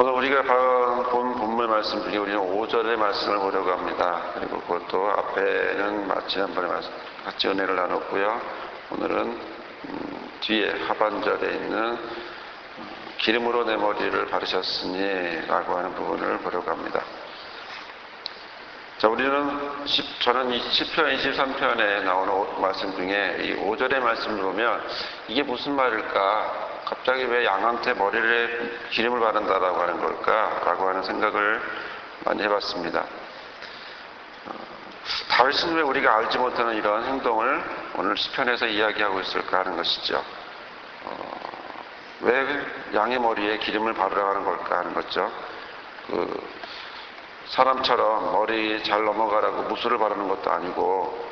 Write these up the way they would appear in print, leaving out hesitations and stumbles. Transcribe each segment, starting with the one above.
오늘 우리가 본 본문 말씀 중에 우리는 5절의 말씀을 보려고 합니다. 그리고 그것도 앞에는 지난번에 같이 은혜를 나눴고요. 오늘은 뒤에 하반절에 있는 기름으로 내 머리를 바르셨으니 라고 하는 부분을 보려고 합니다. 자, 저는 이 시편 23편에 나오는 말씀 중에 이 5절의 말씀을 보면 이게 무슨 말일까? 갑자기 왜 양한테 머리를 기름을 바른다라고 하는 걸까? 라고 하는 생각을 많이 해봤습니다. 다윗은 왜 우리가 알지 못하는 이러한 행동을 오늘 시편에서 이야기하고 있을까 하는 것이죠. 왜 양의 머리에 기름을 바르라고 하는 걸까 하는 거죠. 사람처럼 머리 잘 넘어가라고 무술을 바르는 것도 아니고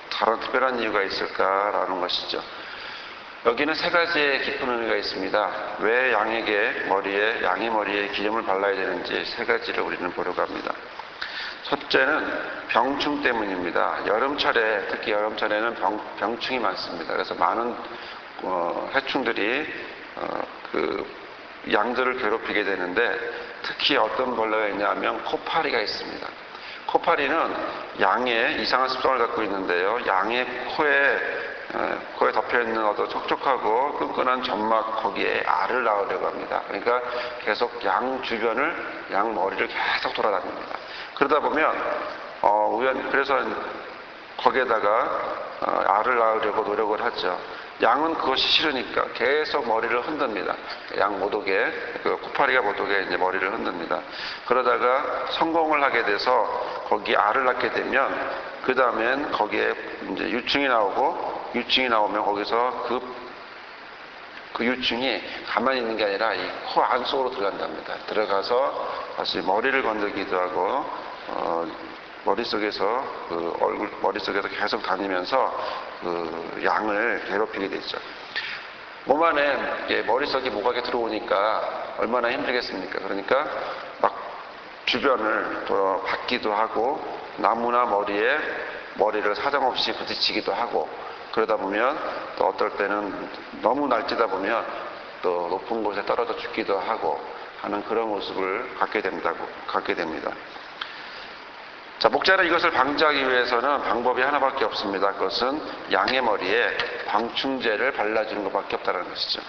다른 특별한 이유가 있을까라는 것이죠. 여기는 세 가지의 깊은 의미가 있습니다. 왜 양의 머리에 기름을 발라야 되는지 세 가지를 우리는 보려고 합니다. 첫째는 병충 때문입니다. 특히 여름철에는 병충이 많습니다. 그래서 많은 해충들이 양들을 괴롭히게 되는데 특히 어떤 벌레가 있냐면 코파리가 있습니다. 코파리는 양의 이상한 습성을 갖고 있는데요. 양의 코에 덮여있는 어떤 촉촉하고 끈끈한 점막 거기에 알을 낳으려고 합니다. 그러니까 계속 양 주변을, 양 머리를 계속 돌아다닙니다. 그러다 보면 그래서 거기에다가 알을 낳으려고 노력을 하죠. 양은 그것이 싫으니까 계속 머리를 흔듭니다. 양 못 오게, 코파리가 못 오게 이제 머리를 흔듭니다. 그러다가 성공을 하게 돼서 거기 알을 낳게 되면 그 다음엔 거기에 이제 유충이 나오면 거기서 그 유충이 가만히 있는 게 아니라 이 코 안속으로 들어간답니다. 들어가서 다시 머리를 건들기도 하고 머릿속에서 계속 다니면서 양을 괴롭히게 되죠. 몸 안에 머릿속에 모가게 들어오니까 얼마나 힘들겠습니까? 그러니까 막 주변을 또 밟기도 하고 나무나 머리를 사정없이 부딪히기도 하고 그러다 보면 또 어떨 때는 너무 날뛰다 보면 또 높은 곳에 떨어져 죽기도 하고 하는 그런 모습을 갖게 됩니다. 자, 목자는 이것을 방지하기 위해서는 방법이 하나밖에 없습니다. 그것은 양의 머리에 방충제를 발라주는 것밖에 없다는 것이죠.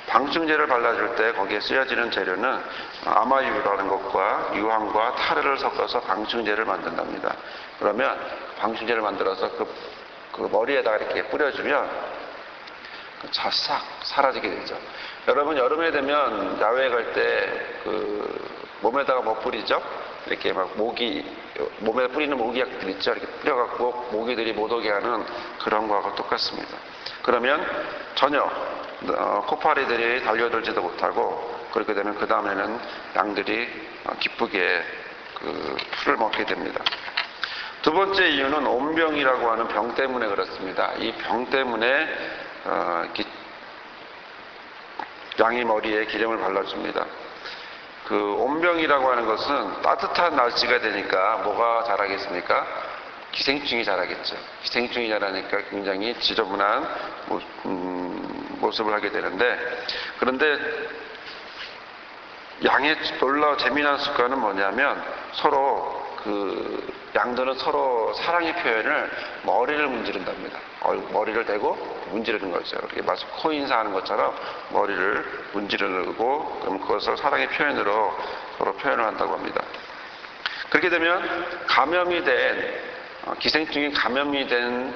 방충제를 발라줄 때 거기에 쓰여지는 재료는 아마유라는 것과 유황과 타르를 섞어서 방충제를 만든답니다. 그러면 방충제를 만들어서 그 머리에다가 이렇게 뿌려주면 싹 사라지게 되죠. 여러분 여름에 되면 야외에 갈 때 몸에다가 뭐 뿌리죠? 이렇게 막 몸에 뿌리는 모기약들 있죠? 이렇게 뿌려갖고 모기들이 못 오게 하는 그런 거하고 똑같습니다. 그러면 전혀 코파리들이 달려들지도 못하고 그렇게 되면 그 다음에는 양들이 기쁘게 풀을 먹게 됩니다. 두 번째 이유는 온병이라고 하는 병 때문에 그렇습니다. 이 병 때문에 양의 머리에 기름을 발라줍니다. 온병이라고 하는 것은 따뜻한 날씨가 되니까 뭐가 자라겠습니까? 기생충이 자라겠죠. 기생충이 자라니까 굉장히 지저분한 모습을 하게 되는데 그런데 양의 놀라워 재미난 습관은 뭐냐면 양들은 서로 사랑의 표현을 머리를 문지른답니다. 머리를 대고 문지르는 거죠. 이렇게 마치 코인사하는 것처럼 머리를 문지르고 그럼 그것을 사랑의 표현으로 서로 표현을 한다고 합니다. 그렇게 되면 기생충이 감염이 된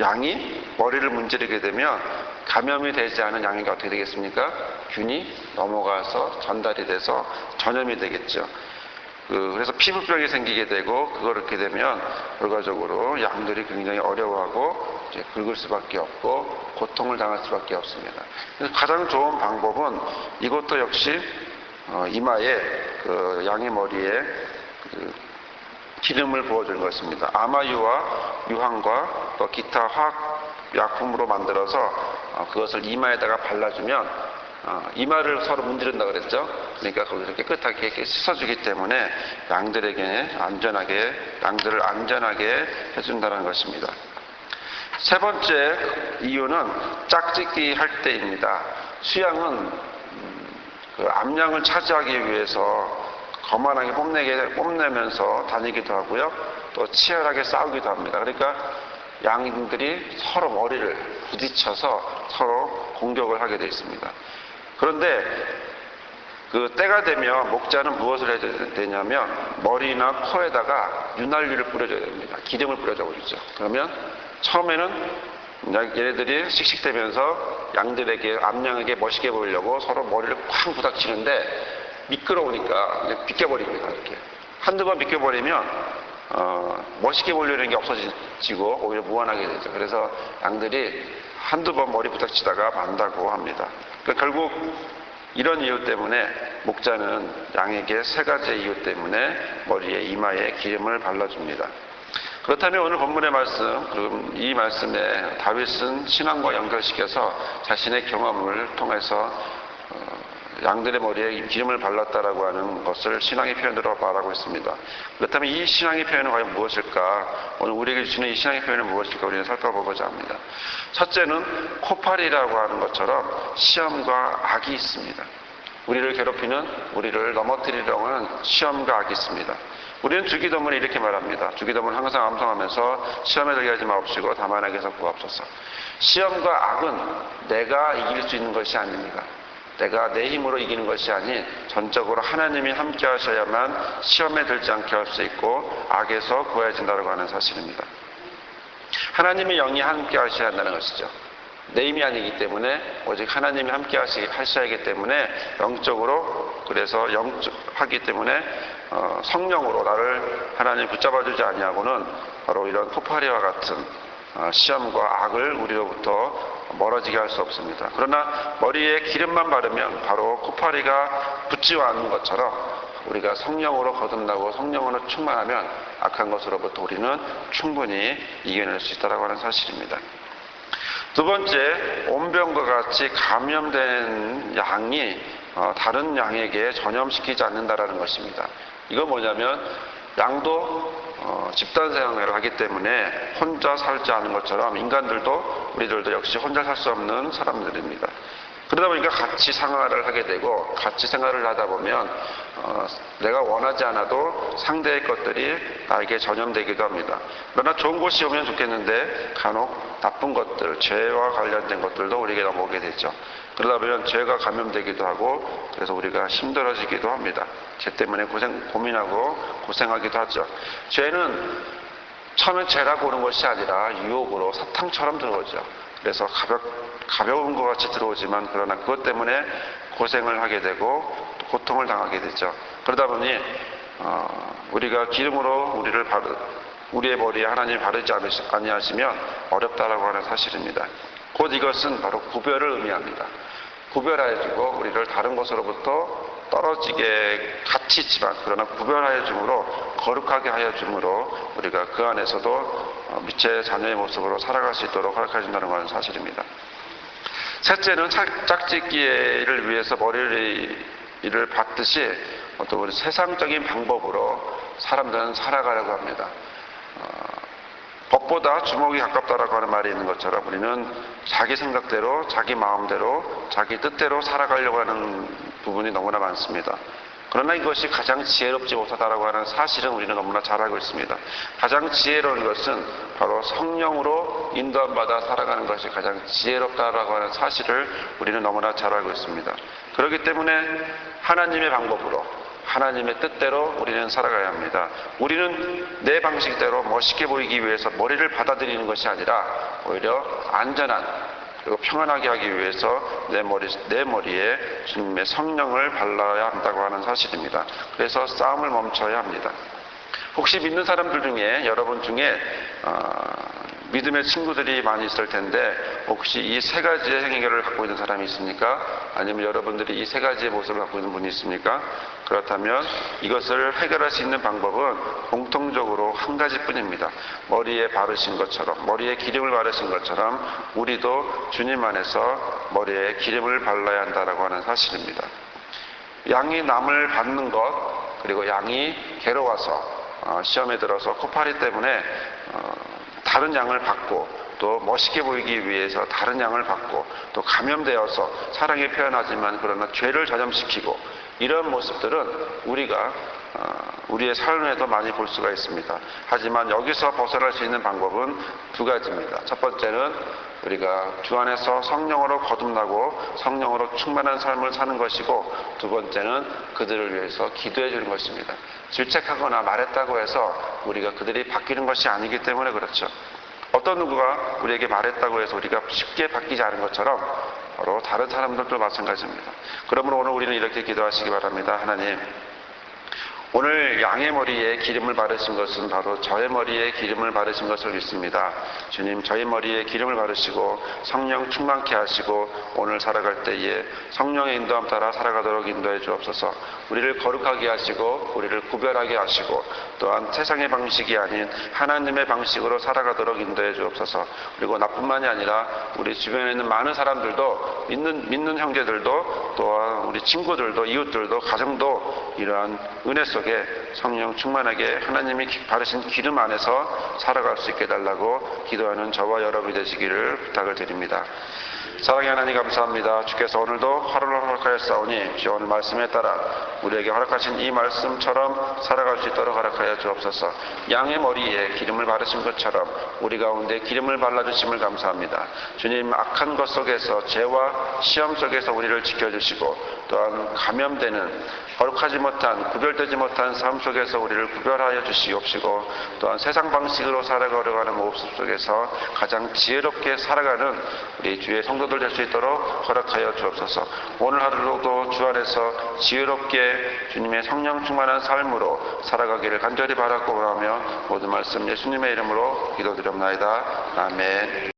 양이 머리를 문지르게 되면 감염이 되지 않은 양이 어떻게 되겠습니까? 균이 넘어가서 전달이 돼서 전염이 되겠죠. 그래서 피부병이 생기게 되고 그렇게 되면 결과적으로 양들이 굉장히 어려워하고 긁을 수밖에 없고 고통을 당할 수밖에 없습니다. 그래서 가장 좋은 방법은 이것도 역시 이마에 양의 머리에 기름을 부어주는 것입니다. 아마유와 유황과 또 기타 화학 약품으로 만들어서 그것을 이마에다가 발라주면 이마를 서로 문지른다 그랬죠. 그러니까 거기서 깨끗하게 씻어주기 때문에 양들을 안전하게 해준다는 것입니다. 세 번째 이유는 짝짓기 할 때입니다. 수양은 그 암양을 차지하기 위해서 거만하게 뽐내면서 다니기도 하고요. 또 치열하게 싸우기도 합니다. 그러니까 양들이 서로 머리를 부딪혀서 서로 공격을 하게 되어 있습니다. 그런데 그 때가 되면 목자는 무엇을 해야 되냐면 머리나 코에다가 윤활유를 뿌려줘야 됩니다. 기름을 뿌려줘 버리죠. 그러면 처음에는 얘네들이 씩씩대면서 양들에게, 암양에게 멋있게 보이려고 서로 머리를 쾅 부닥치는데 미끄러우니까 그냥 비껴버립니다. 이렇게 한두 번 비껴버리면 멋있게 보이려는 게 없어지고 오히려 무한하게 되죠. 그래서 양들이 한두 번 머리 부닥치다가 만다고 합니다. 그러니까 결국 이런 이유 때문에 목자는 양에게 세 가지의 이유 때문에 머리에, 이마에 기름을 발라줍니다. 그렇다면 오늘 본문의 말씀, 그럼 이 말씀에 다윗은 신앙과 연결시켜서 자신의 경험을 통해서 양들의 머리에 기름을 발랐다라고 하는 것을 신앙의 표현으로 말하고 있습니다. 그렇다면 이 신앙의 표현은 과연 무엇일까? 오늘 우리에게 주는 이 신앙의 표현은 무엇일까? 우리는 살펴보고자 합니다. 첫째는 코팔이라고 하는 것처럼 시험과 악이 있습니다. 우리를 괴롭히는, 우리를 넘어뜨리려고 하는 시험과 악이 있습니다. 우리는 주기도문에 이렇게 말합니다. 주기도문을 항상 암송하면서 시험에 들게 하지 마옵시고 다만 악에서 구하옵소서. 시험과 악은 내가 이길 수 있는 것이 아닙니다. 내가 내 힘으로 이기는 것이 아닌 전적으로 하나님이 함께 하셔야만 시험에 들지 않게 할 수 있고 악에서 구해진다고 하는 사실입니다. 하나님의 영이 함께 하셔야 한다는 것이죠. 내 힘이 아니기 때문에 오직 하나님이 함께 하셔야 하기 때문에 영적으로, 그래서 하기 때문에 성령으로 나를 하나님 붙잡아주지 아니하고는 바로 이런 코파리와 같은 시험과 악을 우리로부터 멀어지게 할 수 없습니다. 그러나 머리에 기름만 바르면 바로 코파리가 붙지와 않는 것처럼 우리가 성령으로 거듭나고 성령으로 충만하면 악한 것으로부터 우리는 충분히 이겨낼 수 있다고 하는 사실입니다. 두 번째, 온병과 같이 감염된 양이 다른 양에게 전염시키지 않는다라는 것입니다. 이건 뭐냐면 양도 집단 생활을 하기 때문에 혼자 살지 않은 것처럼 인간들도, 우리들도 역시 혼자 살 수 없는 사람들입니다. 그러다 보니까 같이 생활을 하게 되고 같이 생활을 하다 보면 내가 원하지 않아도 상대의 것들이 나에게 전염되기도 합니다. 그러나 좋은 곳이 오면 좋겠는데 간혹 나쁜 것들, 죄와 관련된 것들도 우리에게 넘어오게 되죠. 그러다 보면 죄가 감염되기도 하고 그래서 우리가 힘들어지기도 합니다. 죄 때문에 고민하고 고생하기도 하죠. 죄는 처음엔 죄라고 오는 것이 아니라 유혹으로 사탕처럼 들어오죠. 그래서 가벼운 것 같이 들어오지만 그러나 그것 때문에 고생을 하게 되고 고통을 당하게 되죠. 그러다 보니 우리가 기름으로 우리의 머리에 하나님이 바르지 아니하시면 어렵다라고 하는 사실입니다. 곧 이것은 바로 구별을 의미합니다. 구별하여주고 우리를 다른 것으로부터 떨어지게 같이 있지만 그러나 구별하여 줌으로, 거룩하게 하여 줌으로 우리가 그 안에서도 빛의 자녀의 모습으로 살아갈 수 있도록 허락해 준다는 것은 사실입니다. 셋째는 짝짓기를 위해서 머리를 받듯이 어떤 우리 세상적인 방법으로 사람들은 살아가려고 합니다. 법보다 주먹이 가깝다라고 하는 말이 있는 것처럼 우리는 자기 생각대로, 자기 마음대로, 자기 뜻대로 살아가려고 하는 부분이 너무나 많습니다. 그러나 이것이 가장 지혜롭지 못하다라고 하는 사실은 우리는 너무나 잘 알고 있습니다. 가장 지혜로운 것은 바로 성령으로 인도받아 살아가는 것이 가장 지혜롭다라고 하는 사실을 우리는 너무나 잘 알고 있습니다. 그렇기 때문에 하나님의 방법으로, 하나님의 뜻대로 우리는 살아가야 합니다. 우리는 내 방식대로 멋있게 보이기 위해서 머리를 받아들이는 것이 아니라 오히려 안전한 그리고 평안하게 하기 위해서 내 머리에 주님의 성령을 발라야 한다고 하는 사실입니다. 그래서 싸움을 멈춰야 합니다. 혹시 믿는 사람들 중에, 여러분 중에 믿음의 친구들이 많이 있을 텐데 혹시 이 세 가지의 행위를 갖고 있는 사람이 있습니까? 아니면 여러분들이 이 세 가지의 모습을 갖고 있는 분이 있습니까? 그렇다면 이것을 해결할 수 있는 방법은 공통적으로 한 가지뿐입니다. 머리에 바르신 것처럼, 머리에 기름을 바르신 것처럼 우리도 주님 안에서 머리에 기름을 발라야 한다라고 하는 사실입니다. 양이 남을 받는 것, 그리고 양이 괴로워서 시험에 들어서 코파리 때문에 다른 양을 받고 또 멋있게 보이기 위해서 다른 양을 받고 또 감염되어서 사랑이 표현하지만 그러나 죄를 전염시키고 이런 모습들은 우리가 우리의 삶에도 많이 볼 수가 있습니다. 하지만 여기서 벗어날 수 있는 방법은 두 가지입니다. 첫 번째는 우리가 주 안에서 성령으로 거듭나고 성령으로 충만한 삶을 사는 것이고, 두 번째는 그들을 위해서 기도해 주는 것입니다. 질책하거나 말했다고 해서 우리가 그들이 바뀌는 것이 아니기 때문에 그렇죠. 어떤 누구가 우리에게 말했다고 해서 우리가 쉽게 바뀌지 않은 것처럼 바로 다른 사람들도 마찬가지입니다. 그러므로 오늘 우리는 이렇게 기도하시기 바랍니다. 하나님, 오늘 양의 머리에 기름을 바르신 것은 바로 저의 머리에 기름을 바르신 것을 믿습니다. 주님, 저희 머리에 기름을 바르시고 성령 충만케 하시고 오늘 살아갈 때에 성령의 인도함 따라 살아가도록 인도해 주옵소서. 우리를 거룩하게 하시고 우리를 구별하게 하시고 또한 세상의 방식이 아닌 하나님의 방식으로 살아가도록 인도해 주옵소서. 그리고 나뿐만이 아니라 우리 주변에 있는 많은 사람들도 믿는 형제들도 또한 우리 친구들도 이웃들도 가정도 이러한 은혜 속에 성령 충만하게 하나님이 바르신 기름 안에서 살아갈 수 있게 해달라고 기도하는 저와 여러분이 되시기를 부탁을 드립니다. 사랑의 하나님 감사합니다. 주께서 오늘도 하루를 허락하였사오니 주 오늘 말씀에 따라 우리에게 허락하신 이 말씀처럼 살아갈 수 있도록 허락하여 주옵소서. 양의 머리에 기름을 바르신 것처럼 우리 가운데 기름을 발라주심을 감사합니다. 주님, 악한 것 속에서 죄와 시험 속에서 우리를 지켜주시고 또한 감염되는 거룩하지 못한 구별되지 못한 삶 속에서 우리를 구별하여 주시옵시고 또한 세상 방식으로 살아가려고 하는 모습 속에서 가장 지혜롭게 살아가는 우리 주의 성도들 될 수 있도록 허락하여 주옵소서. 오늘 하루도 주 안에서 지혜롭게 주님의 성령 충만한 삶으로 살아가기를 간절히 바라고 하며 모든 말씀 예수님의 이름으로 기도드립나이다. 아멘.